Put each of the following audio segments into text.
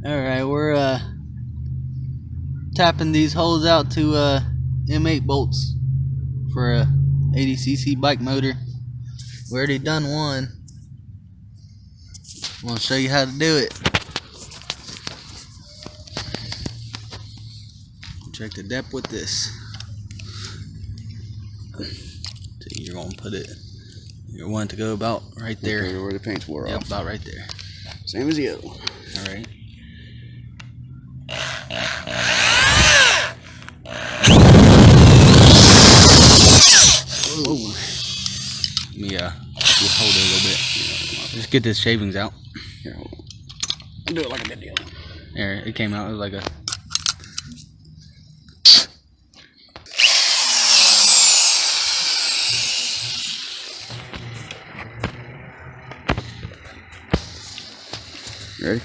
Alright, we're tapping these holes out to M8 bolts for a 80cc bike motor. We already done one. I'm gonna show you how to do it. Check the depth with this. So you're gonna put it, you want it to go about right there. Okay, where the paint's wore off. Yep, about right there. Same as the other one. Alright. Let me hold it a little bit. Just get the shavings out. Here, hold on. I'll do it like I did the other one. There, it came out. It was like a. You ready?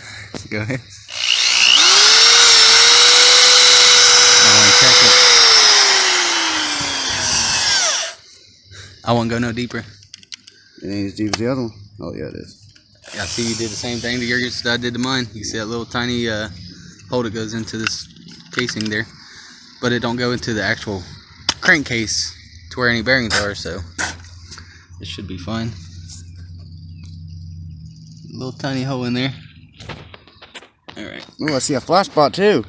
Go ahead. I want to check it. I won't go no deeper. It ain't as deep as the other one. Oh yeah, it is. Yeah, I see you did the same thing to yours that I did to mine. You see that little tiny hole that goes into this casing there, but it don't go into the actual crankcase to where any bearings are, so it should be fine. Little tiny hole in there. Alright. Oh, I see a flat spot too.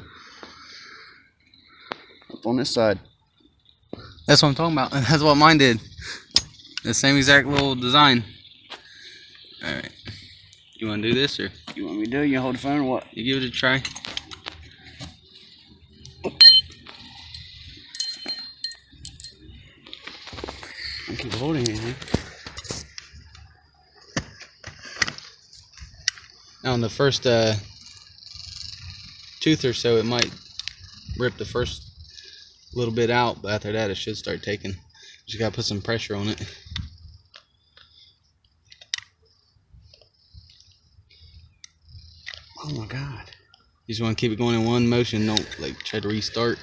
Up on this side. That's what I'm talking about. That's what mine did. The same exact little design. Alright. You want to do this, or? You want me to do it? You hold the phone or what? You give it a try. I keep holding it, man. Now on the first tooth or so, it might rip the first little bit out, but after that it should start taking. Just gotta put some pressure on it. Oh my god. You just want to keep it going in one motion, don't like try to restart.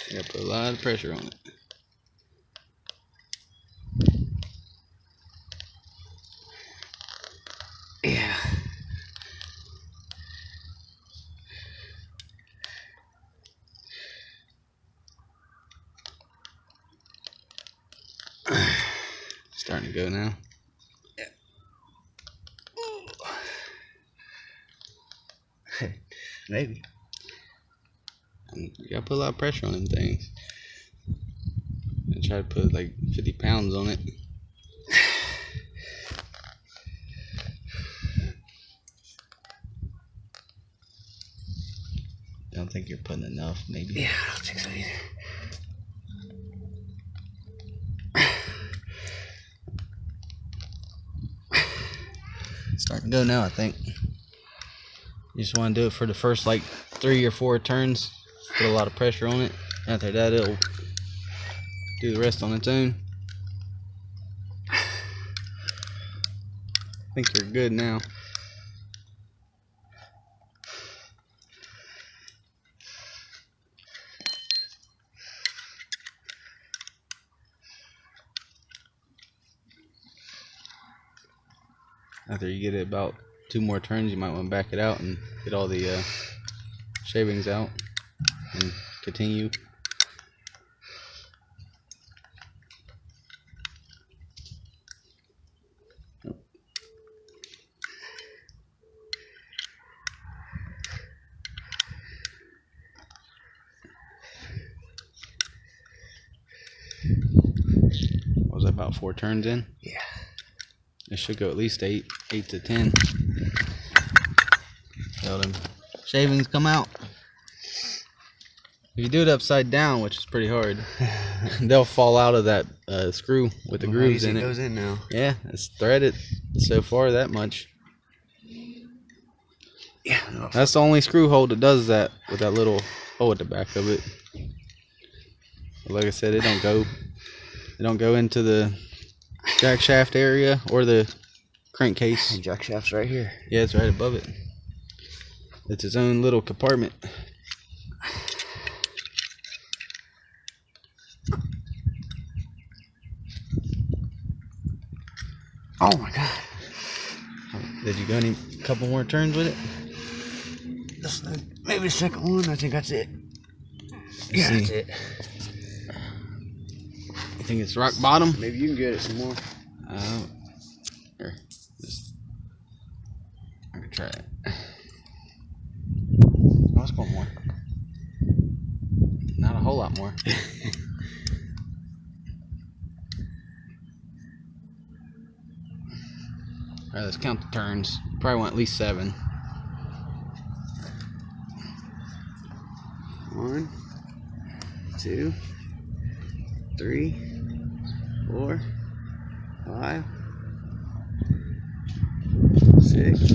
You gotta put a lot of pressure on it. Yeah. Starting to go now. Yeah. Maybe. You gotta put a lot of pressure on them things. I try to put like 50 pounds on it. I don't think you're putting enough, maybe. Yeah, I don't think so either. It's starting to go now, I think. You just want to do it for the first like 3 or 4 turns. Put a lot of pressure on it. After that, it'll do the rest on its own. I think you're good now. After you get it about 2 more turns, you might want to back it out and get all the shavings out and continue. What was that, about 4 turns in? Yeah. It should go at least 8 to 10. So them shavings come out. If you do it upside down, which is pretty hard, they'll fall out of that screw with the grooves in it. It goes in now. Yeah, it's threaded so far that much. Yeah. No. That's the only screw hole that does that, with that little hole at the back of it. But like I said, it don't go into the jack shaft area or the crankcase. And jack shaft's right here. Yeah, it's right above it. It's its own little compartment. Oh my god. Did you go any couple more turns with it? Maybe the second one. I think that's it. Yeah, see. that's it. You think it's rock bottom? Maybe you can get it some more. Here, I can try it. Oh, it's going more. Not a whole lot more. All right, let's count the turns. Probably want at least 7. 1, 2, 3, 4, 5, 6, 6.5.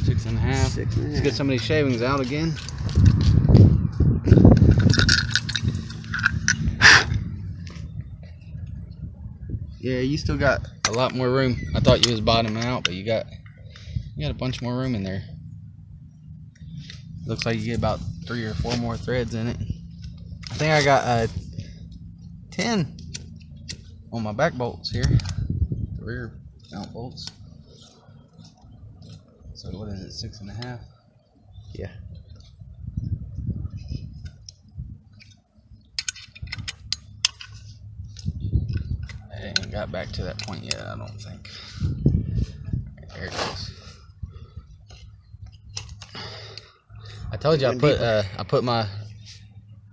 6.5. Let's get some of these shavings out again. Yeah, you still got a lot more room. I thought you was bottoming out, but you got a bunch more room in there. Looks like you get about 3 or 4 more threads in it. I think I got 10 on my back bolts here, the rear mount bolts. So what is it, 6.5? Yeah. I ain't got back to that point yet, I don't think. Right, there it goes. I told you I put my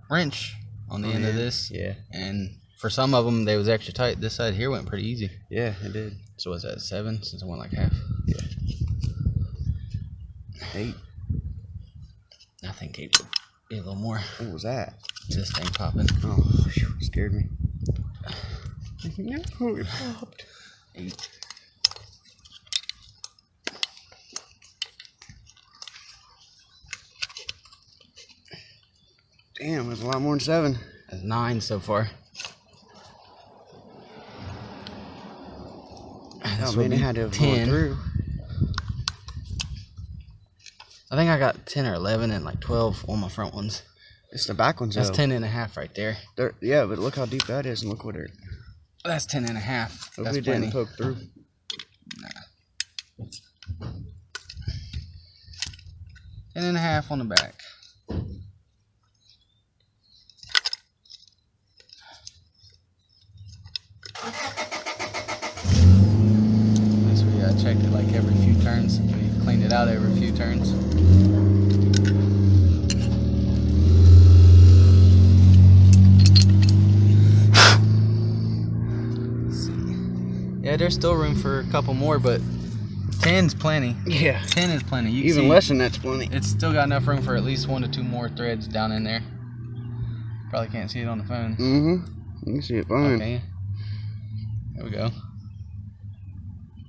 wrench on the end of this. Yeah. And for some of them, they was extra tight. This side here went pretty easy. Yeah, it did. So was that 7 since I went like half? Yeah. 8. I think 8 would be a little more. What was that? This thing popping. Oh, whew, scared me. No, it popped. 8. Damn, that's a lot more than 7. That's 9 so far. Oh man, it had to have gone through. I think I got 10 or 11 and like 12 on my front ones. It's the back ones. That's though. 10.5 right there. Yeah, but look how deep that is, and look what it. That's 10.5. Hope That's it plenty. didn't poke through. Nah. 10.5 on the back. I checked it like every few turns. We cleaned it out every few turns. Let's see. Yeah, there's still room for a couple more, but 10's plenty. Yeah. 10 is plenty. You Even see, less than that's plenty. it's still got enough room for at least 1 to 2 more threads down in there. Probably can't see it on the phone. Mm-hmm. You can see it fine. Okay. There we go.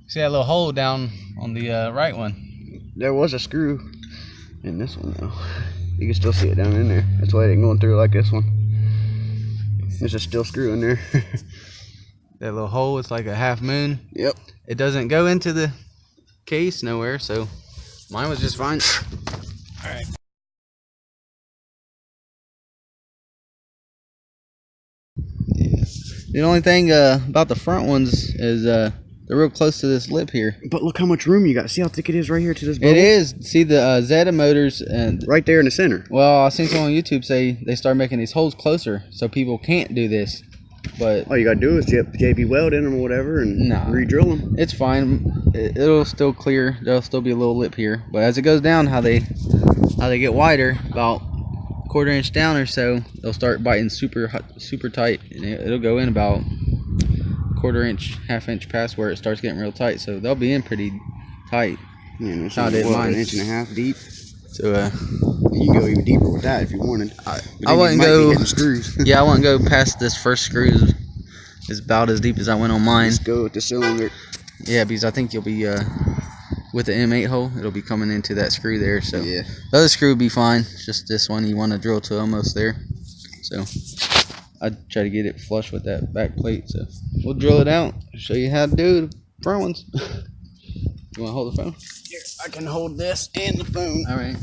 See that little hole down on the right one? There was a screw in this one though. You can still see it down in there. That's why it ain't going through like this one. There's a steel screw in there. That little hole is like a half moon. Yep. It doesn't go into the case nowhere, so mine was just fine. Alright. Yeah. The only thing about the front ones is they're real close to this lip here. But look how much room you got. See how thick it is right here to this bubble? It is. See the Zeta motors and right there in the center. Well, I seen someone on YouTube say they start making these holes closer so people can't do this. But all you gotta do is JB weld in them or whatever and re-drill them. It's fine. It'll still clear. There'll still be a little lip here, but as it goes down, how they get wider, about a 1/4 inch down or so, they'll start biting super tight, and it'll go in about 1/4 inch, 1/2 inch past where it starts getting real tight. So they'll be in pretty tight. Man, this How is did mine? 1.5 inches deep. So you can go even deeper with that if you wanted. I wouldn't go. Screws. Yeah, I wouldn't go past this first screw. Is about as deep as I went on mine. Just go with the cylinder. Yeah, because I think you'll be with the M8 hole. It'll be coming into that screw there. So yeah, the other screw would be fine. It's just this one you want to drill to almost there. So I'd try to get it flush with that back plate. So we'll drill it out. Show you how to do the front ones. You want to hold the phone? Here, I can hold this and the phone. All right.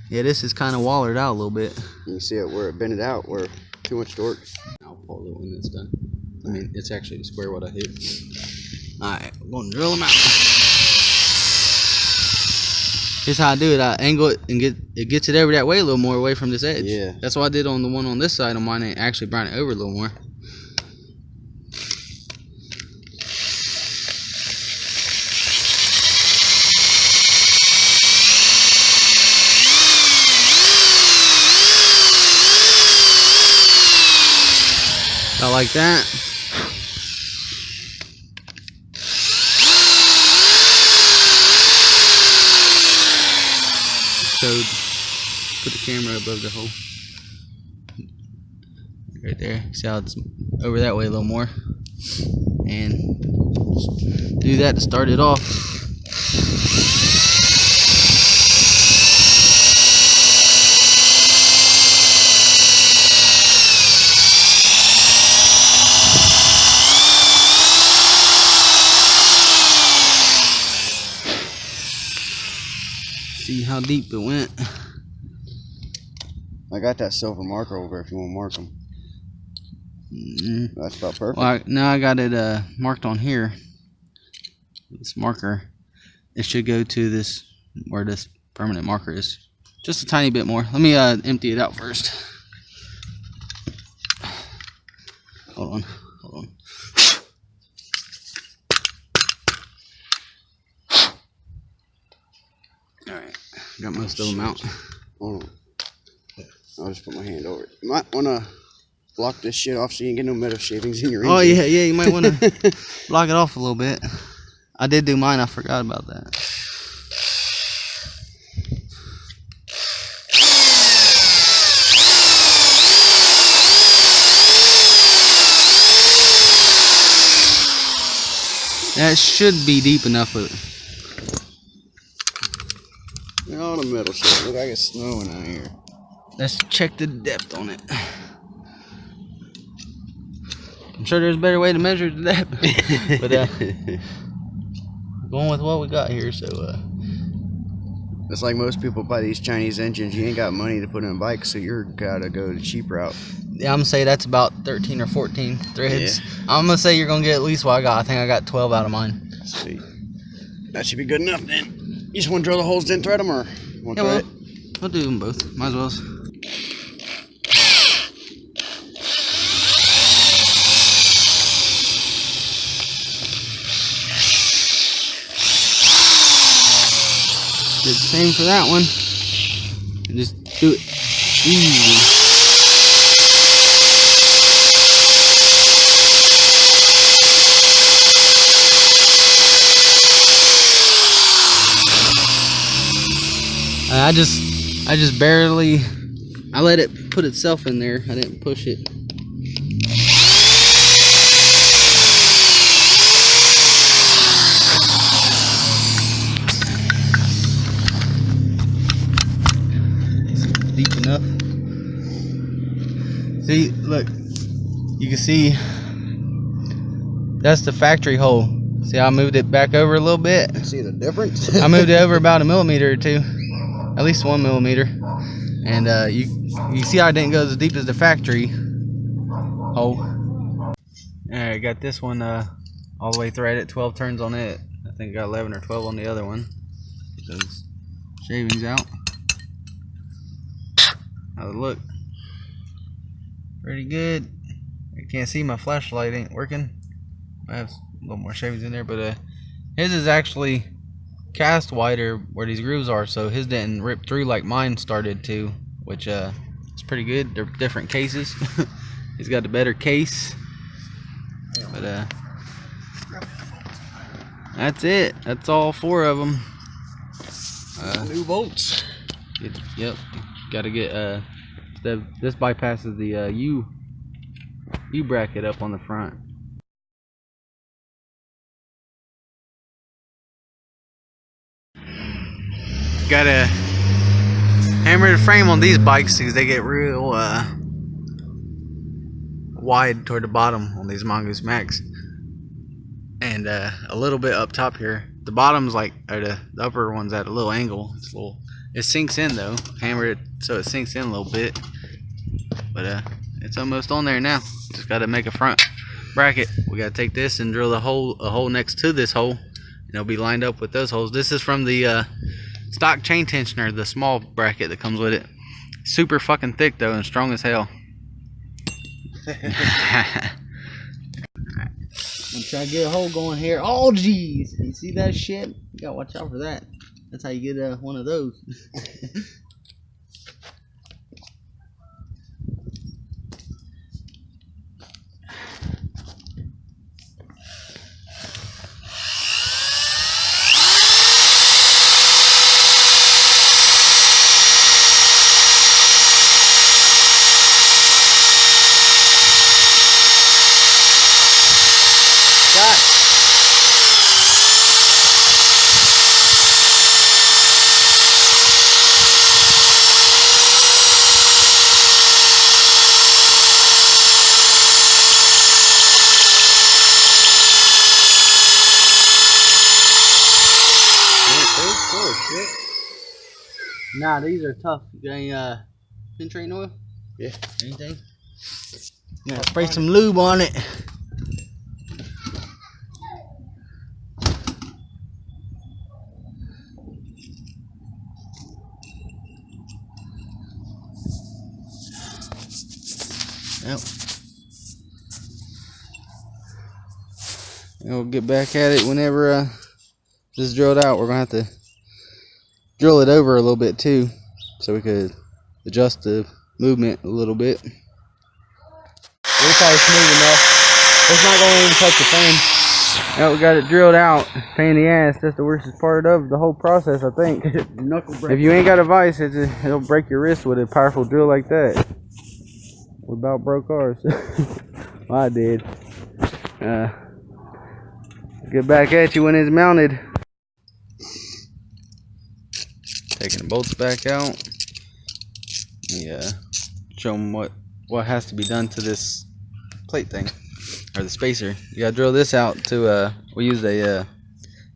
Yeah, this is kind of wallered out a little bit. You can see it where it bent it out, where too much torque. I'll pull it when it's done. I mean, it's actually the square what I hit. Alright, I'm going to drill them out. Here's how I do it. I angle it and it gets it over that way a little more away from this edge. Yeah. That's what I did on the one on this side on mine. I actually brought it over a little more. About like that. So put the camera above the hole. Right there. See how it's over that way a little more. And do that to start it off. See how deep it went. I got that silver marker over if you want to mark them. That's about perfect. Well, now I got it marked on here. This marker. It should go to this, where this permanent marker is. Just a tiny bit more. Let me empty it out first. Hold on. Alright, got most of them out. Hold on. I'll just put my hand over it. You might want to block this shit off so you can get no metal shavings in your engine. Oh yeah, you might want to block it off a little bit. I did do mine, I forgot about that. That should be deep enough, but all the metal shit. Look like it's snowing out here. Let's check the depth on it. I'm sure there's a better way to measure the depth, but going with what we got here. So it's like most people buy these Chinese engines. You ain't got money to put in bikes, so you're gotta go the cheap route. Yeah, I'm gonna say that's about 13 or 14 threads. Yeah. I'm gonna say you're gonna get at least what I got. I think I got 12 out of mine. Sweet. That should be good enough then. You just want to drill the holes, then thread them, or want to Yeah, we'll do them both. Might as well. Did the same for that one. And just do it easy. I just barely, I let it put itself in there. I didn't push it. Deep enough. See, look, you can see that's the factory hole. See how I moved it back over a little bit? See the difference? I moved it over about 1 millimeter or 2. At least 1 millimeter. And you see how I didn't go as deep as the factory hole. Alright, got this one all the way threaded, 12 turns on it. I think I got 11 or 12 on the other one. Get those shavings out. How's it look? Pretty good. I can't see, my flashlight ain't working. I have a little more shavings in there, but his is actually cast wider where these grooves are, so his didn't rip through like mine started to, which is pretty good. They're different cases. He's got a better case, but that's it. That's all 4 of them. New bolts. Yep, got to get this bypasses the U bracket up on the front. Gotta hammer the frame on these bikes because they get real wide toward the bottom on these Mongoose Max, and a little bit up top here. The bottom's like, or the upper one's at a little angle. It sinks in though. Hammer it so it sinks in a little bit, but it's almost on there now. Just got to make a front bracket. We got to take this and drill a hole next to this hole, and it'll be lined up with those holes. This is from the stock chain tensioner, the small bracket that comes with it. Super fucking thick though, and strong as hell. I'm gonna try to get a hole going here. Oh jeez, you see that shit? You gotta watch out for that. That's how you get one of those. Nah, these are tough. You got any pin train oil? Yeah. Anything? You gotta spray some lube on it. Yep. And we'll get back at it whenever this is drilled out. We're gonna have to drill it over a little bit too, so we could adjust the movement a little bit. It's probably smooth enough. It's not gonna even touch the frame. Now we got it drilled out. Pain in the ass. That's the worst part of the whole process, I think. If you ain't got a vise, it'll break your wrist with a powerful drill like that. We about broke ours. Well, I did. Get back at you when it's mounted. Taking the bolts back out. Yeah, show them what has to be done to this plate thing, or the spacer. You gotta drill this out to we used a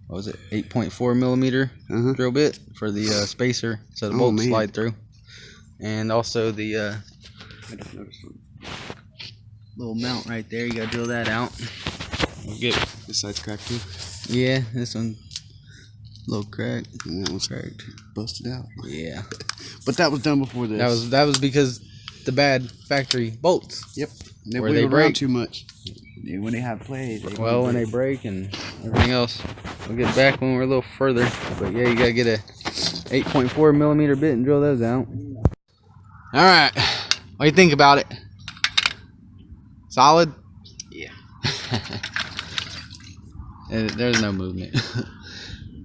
what was it, 8.4 millimeter drill bit for the spacer, so the bolts slide through, and also the little mount right there. You gotta drill that out. We'll get this side's cracked too. Yeah, this one. Little crack. And that one's cracked. Busted out. Yeah. But that was done before this. That was because the bad factory bolts. Yep. Where they break too much. When they have play. When they break and everything else. We'll get back when we're a little further. But yeah, you gotta get a 8.4 millimeter bit and drill those out. Alright. What do you think about it? Solid? Yeah. There's no movement.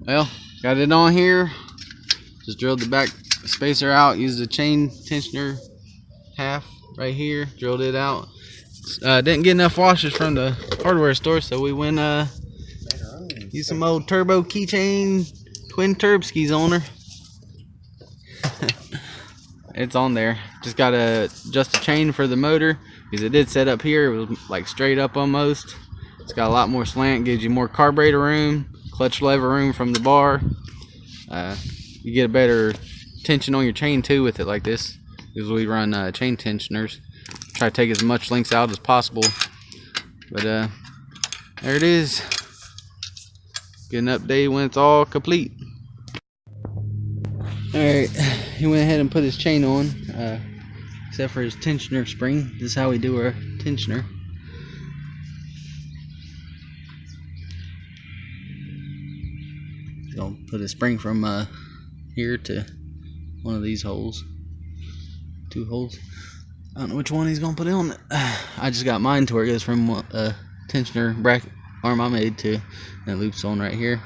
Well, got it on here. Just drilled the back spacer out. Used the chain tensioner half right here. Drilled it out. Didn't get enough washers from the hardware store, so we went used some old turbo keychain twin turb skis on her. It's on there. Just gotta adjust the chain for the motor because it did set up here. It was like straight up almost. It's got a lot more slant. Gives you more carburetor room. Clutch lever room from the bar. You get a better tension on your chain too with it like this, because we run chain tensioners. Try to take as much links out as possible. But there it is. Get an update when it's all complete. Alright, he went ahead and put his chain on, except for his tensioner spring. This is how we do our tensioner. I'll put a spring from here to one of these holes. 2 holes. I don't know which one he's gonna put on. I just got mine to where it goes from a tensioner bracket arm I made to, and it loops on right here.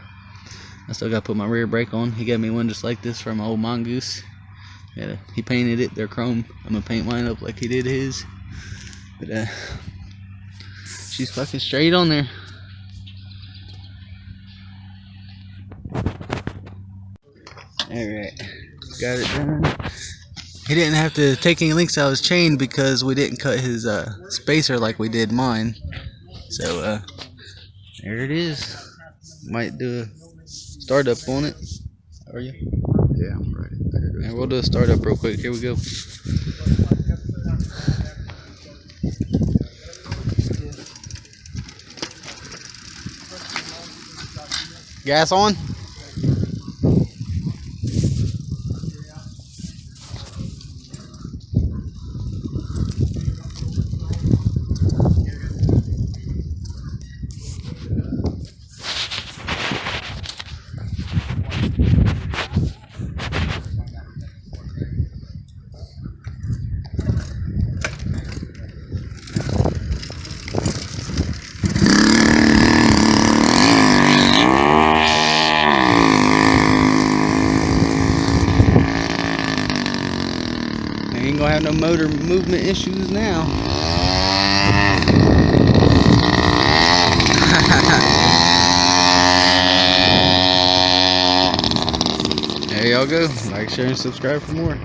I still gotta put my rear brake on. He gave me one just like this from my old Mongoose. Yeah, he painted it. They're chrome. I'm gonna paint mine up like he did his. But she's fucking straight on there. Alright, got it done. He didn't have to take any links out of his chain because we didn't cut his spacer like we did mine. So there it is. Might do a startup on it. Are you? Yeah, I'm ready. And we'll do a startup real quick. Here we go. Gas on? Ain't gonna have no motor movement issues now. There y'all go. Like, share, and subscribe for more.